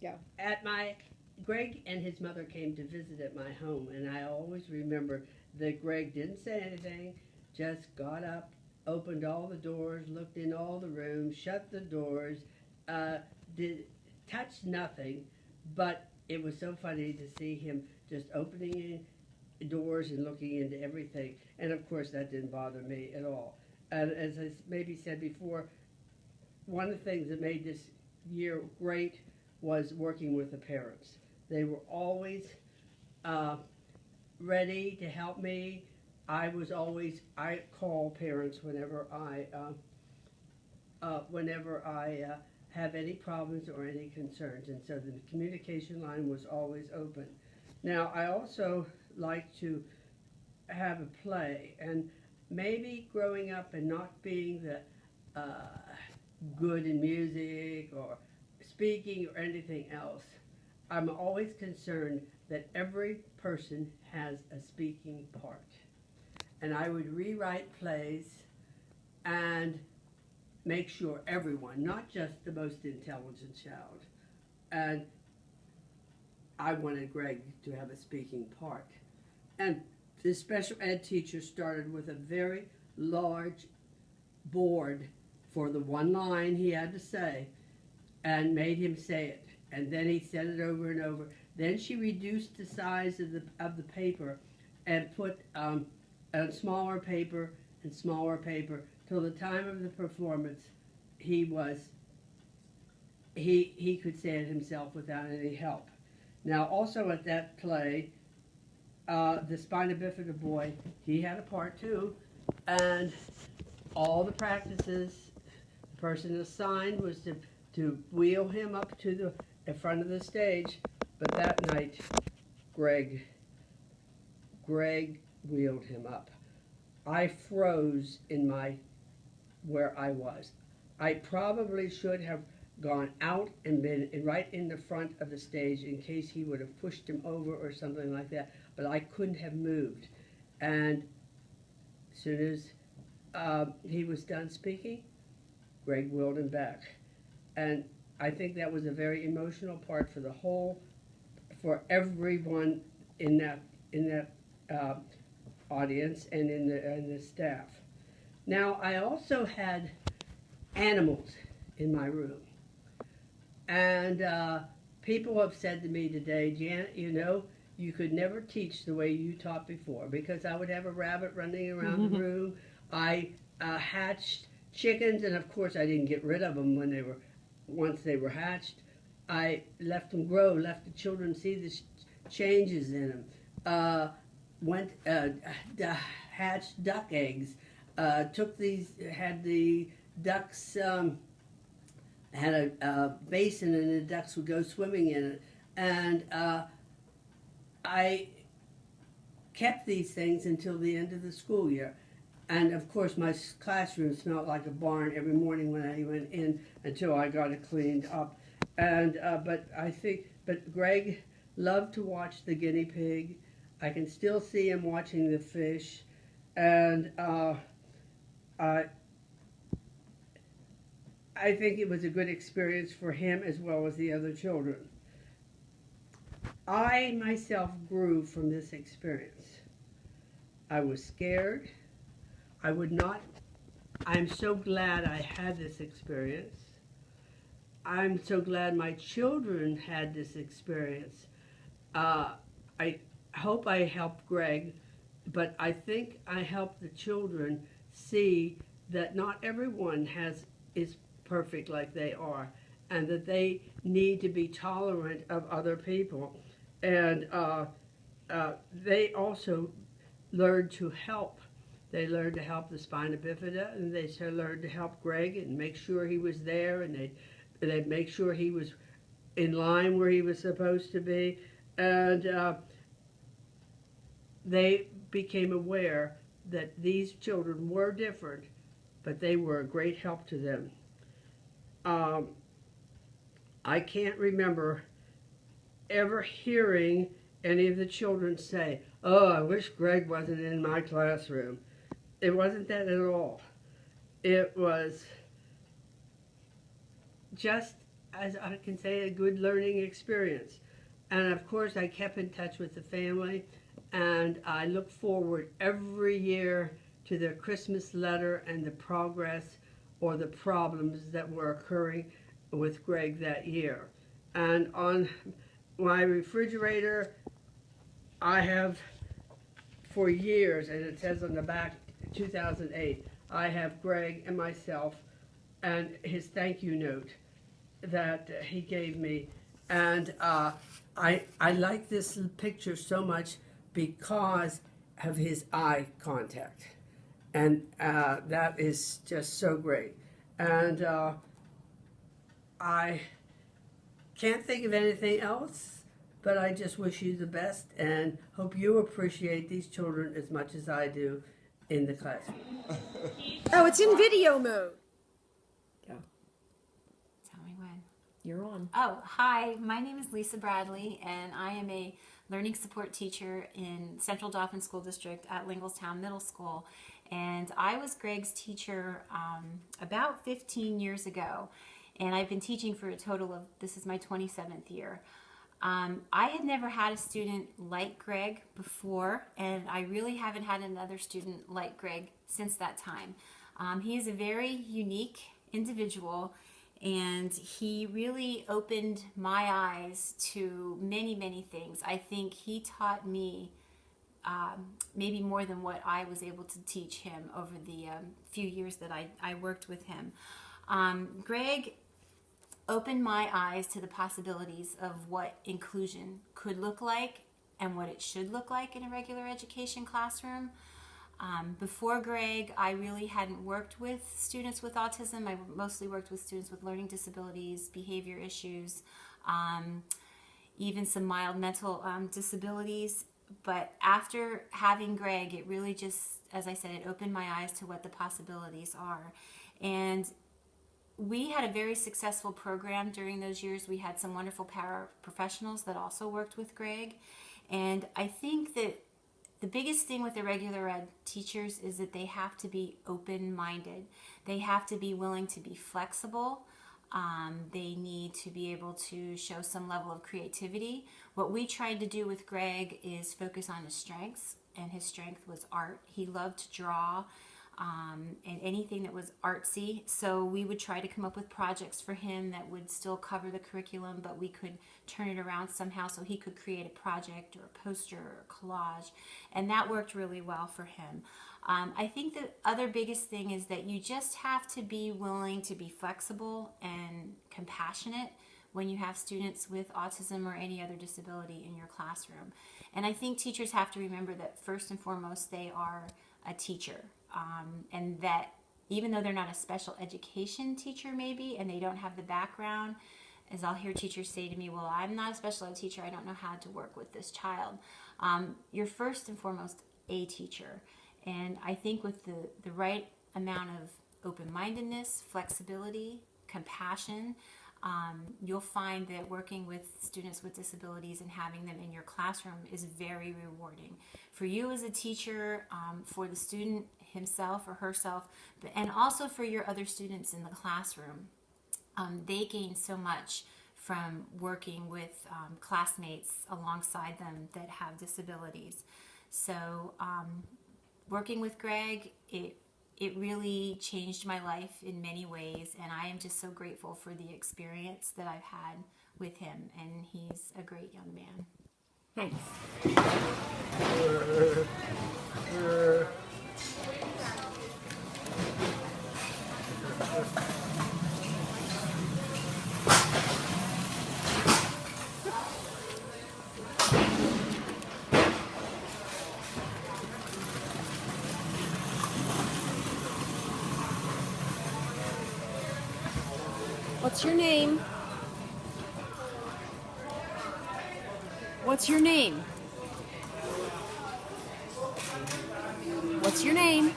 Go. Greg and his mother came to visit at my home, and I always remember that Greg didn't say anything, just got up, opened all the doors, looked in all the rooms, shut the doors, uh, did touched nothing, but it was so funny to see him just opening doors and looking into everything. And of course, that didn't bother me at all. And as I maybe said before, one of the things that made this year great was working with the parents. They were always uh, ready to help me. I call parents whenever I have any problems or any concerns, and so the communication line was always open. Now, I also like to have a play, and maybe growing up and not being the good in music or speaking or anything else, I'm always concerned that every person has a speaking part. And I would rewrite plays and make sure everyone, not just the most intelligent child, and I wanted Greg to have a speaking part. And the special ed teacher started with a very large board for the one line he had to say and made him say it. And then he said it over and over. Then she reduced the size of the paper and put a smaller paper and smaller paper till the time of the performance he could say it himself without any help. Now also at that play, the spina bifida boy, he had a part too, and all the practices, the person assigned was to wheel him up to the front of the stage, but that night, Greg wheeled him up. I froze where I was. I probably should have gone out and been right in the front of the stage in case he would have pushed him over or something like that, but I couldn't have moved. And as soon as he was done speaking, Greg wheeled him back. And I think that was a very emotional part for everyone in that audience and in the staff. Now, I also had animals in my room. And people have said to me today, Janet, you could never teach the way you taught before, because I would have a rabbit running around the room. I hatched chickens, and of course I didn't get rid of them once they were hatched. I let the children see the changes in them. Hatched duck eggs. Had the ducks, had a basin and the ducks would go swimming in it. And I kept these things until the end of the school year. And of course my classroom smelled like a barn every morning when I went in until I got it cleaned up. And but Greg loved to watch the guinea pig. I can still see him watching the fish. And I think it was a good experience for him as well as the other children. I myself grew from this experience. I was scared. I'm so glad I had this experience. I'm so glad my children had this experience. I hope I helped Greg, but I think I helped the children see that not everyone is perfect like they are, and that they need to be tolerant of other people. And they also learned to help. They learned to help the spina bifida, and they learned to help Greg and make sure he was there, and they'd make sure he was in line where he was supposed to be. And they became aware that these children were different, but they were a great help to them. I can't remember ever hearing any of the children say, "Oh, I wish Greg wasn't in my classroom." It wasn't that at all. It was just as I can say, a good learning experience. And of course, I kept in touch with the family, and I look forward every year to their Christmas letter and the progress or the problems that were occurring with Greg that year. And on my refrigerator, I have for years, and it says on the back 2008, I have Greg and myself and his thank you note that he gave me. And I like this picture so much because of his eye contact. And that is just so great. And I can't think of anything else, but I just wish you the best and hope you appreciate these children as much as I do in the classroom. Oh, it's in video mode. Go. Tell me when. You're on. Oh, hi. My name is Lisa Bradley, and I am a learning support teacher in Central Dauphin School District at Linglestown Middle School. And I was Greg's teacher about 15 years ago. And I've been teaching for a total of, this is my 27th year. I had never had a student like Greg before, and I really haven't had another student like Greg since that time. He is a very unique individual, and he really opened my eyes to many, many things. I think he taught me maybe more than what I was able to teach him over the few years that I worked with him. Greg opened my eyes to the possibilities of what inclusion could look like and what it should look like in a regular education classroom. Before Greg, I really hadn't worked with students with autism. I mostly worked with students with learning disabilities, behavior issues, even some mild mental disabilities. But after having Greg, it really just, as I said, it opened my eyes to what the possibilities are. And we had a very successful program during those years. We had some wonderful paraprofessionals that also worked with Greg. And I think that the biggest thing with the regular ed teachers is that they have to be open-minded. They have to be willing to be flexible. They need to be able to show some level of creativity. What we tried to do with Greg is focus on his strengths, and his strength was art. He loved to draw. And anything that was artsy. So we would try to come up with projects for him that would still cover the curriculum, but we could turn it around somehow so he could create a project or a poster or a collage. And that worked really well for him. I think the other biggest thing is that you just have to be willing to be flexible and compassionate when you have students with autism or any other disability in your classroom. And I think teachers have to remember that first and foremost, they are a teacher. And that even though they're not a special education teacher maybe, and they don't have the background, as I'll hear teachers say to me, well, I'm not a special ed teacher, I don't know how to work with this child. You're first and foremost a teacher. And I think with the right amount of open-mindedness, flexibility, compassion, you'll find that working with students with disabilities and having them in your classroom is very rewarding. For you as a teacher, for the student himself or herself, and also for your other students in the classroom. They gain so much from working with classmates alongside them that have disabilities. So working with Greg, it really changed my life in many ways, and I am just so grateful for the experience that I've had with him, and he's a great young man. Thanks. What's your name? What's your name? What's your name?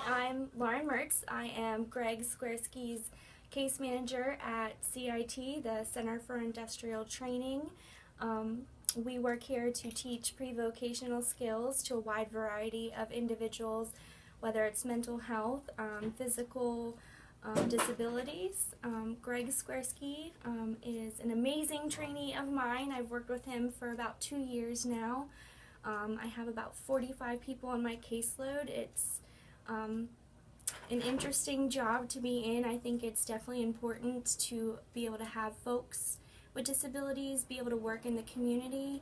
I'm Lauren Mertz. I am Greg Squaresky's case manager at CIT, the Center for Industrial Training. We work here to teach pre-vocational skills to a wide variety of individuals, whether it's mental health, physical disabilities. Greg Skwersky is an amazing trainee of mine. I've worked with him for about 2 years now. I have about 45 people on my caseload. It's an interesting job to be in. I think it's definitely important to be able to have folks with disabilities be able to work in the community.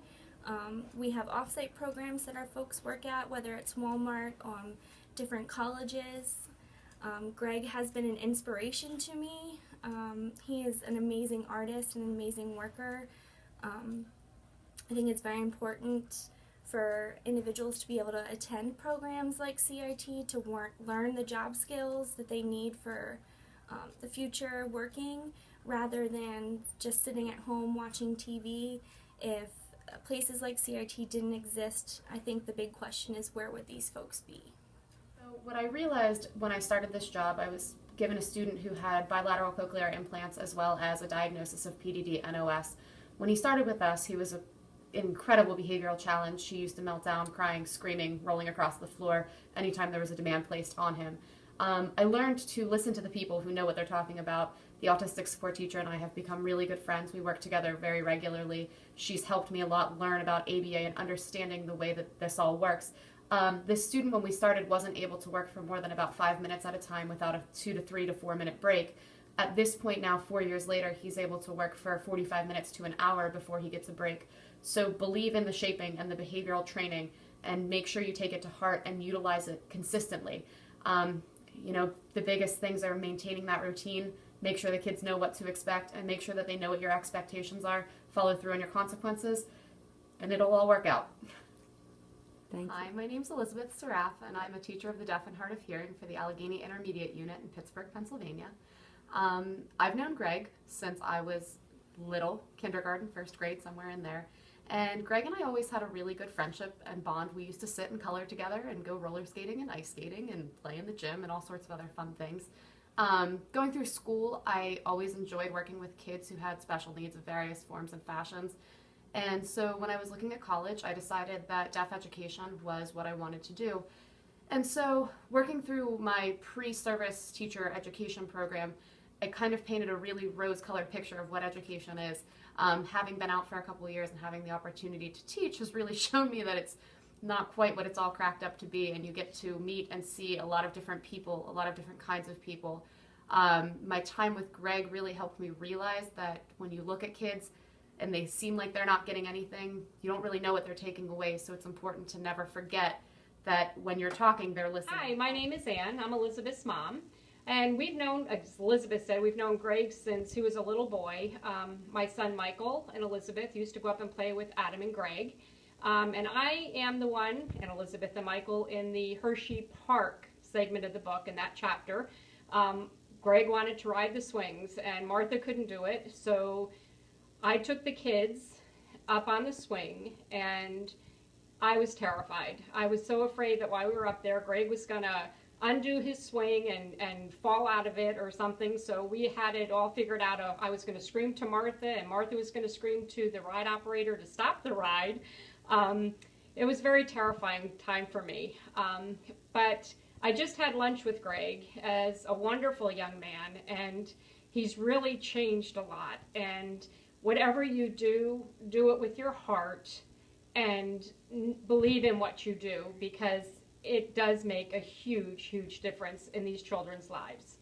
We have off-site programs that our folks work at, whether it's Walmart, different colleges. Greg has been an inspiration to me. He is an amazing artist and an amazing worker. I think it's very important for individuals to be able to attend programs like CIT to learn the job skills that they need for the future working, rather than just sitting at home watching TV. If places like CIT didn't exist, I think the big question is, where would these folks be? So what I realized when I started this job, I was given a student who had bilateral cochlear implants as well as a diagnosis of PDD-NOS. When he started with us, he was an incredible behavioral challenge. He used to melt down, crying, screaming, rolling across the floor anytime there was a demand placed on him. I learned to listen to the people who know what they're talking about. The autistic support teacher and I have become really good friends. We work together very regularly. She's helped me a lot learn about ABA and understanding the way that this all works. This student, when we started, wasn't able to work for more than about 5 minutes at a time without a 2 to 3 to 4 minute break. At this point now, 4 years later, he's able to work for 45 minutes to an hour before he gets a break. So believe in the shaping and the behavioral training and make sure you take it to heart and utilize it consistently. You know, the biggest things are maintaining that routine, make sure the kids know what to expect, and make sure that they know what your expectations are, follow through on your consequences, and it'll all work out. Thank you. Hi, my name's Elizabeth Seraph, and I'm a teacher of the deaf and hard of hearing for the Allegheny Intermediate Unit in Pittsburgh, Pennsylvania. I've known Greg since I was little, kindergarten, first grade, somewhere in there. And Greg and I always had a really good friendship and bond. We used to sit and color together and go roller skating and ice skating and play in the gym and all sorts of other fun things. Going through school, I always enjoyed working with kids who had special needs of various forms and fashions. And so when I was looking at college, I decided that deaf education was what I wanted to do. And so working through my pre-service teacher education program, it kind of painted a really rose-colored picture of what education is. Having been out for a couple of years and having the opportunity to teach has really shown me that it's not quite what it's all cracked up to be, and you get to meet and see a lot of different people, a lot of different kinds of people. My time with Greg really helped me realize that when you look at kids and they seem like they're not getting anything, you don't really know what they're taking away, so it's important to never forget that when you're talking, they're listening. Hi, my name is Ann. I'm Elizabeth's mom. And we've known, as Elizabeth said, we've known Greg since he was a little boy. My son Michael and Elizabeth used to go up and play with Adam and Greg. And I am the one, and Elizabeth and Michael, in the Hershey Park segment of the book, in that chapter. Greg wanted to ride the swings, and Martha couldn't do it. So I took the kids up on the swing, and I was terrified. I was so afraid that while we were up there, Greg was going to undo his swing and fall out of it or something. So we had it all figured out. I was going to scream to Martha, and Martha was going to scream to the ride operator to stop the ride. It was a very terrifying time for me. But I just had lunch with Greg as a wonderful young man, and he's really changed a lot. And whatever you do, do it with your heart and believe in what you do, because it does make a huge, huge difference in these children's lives.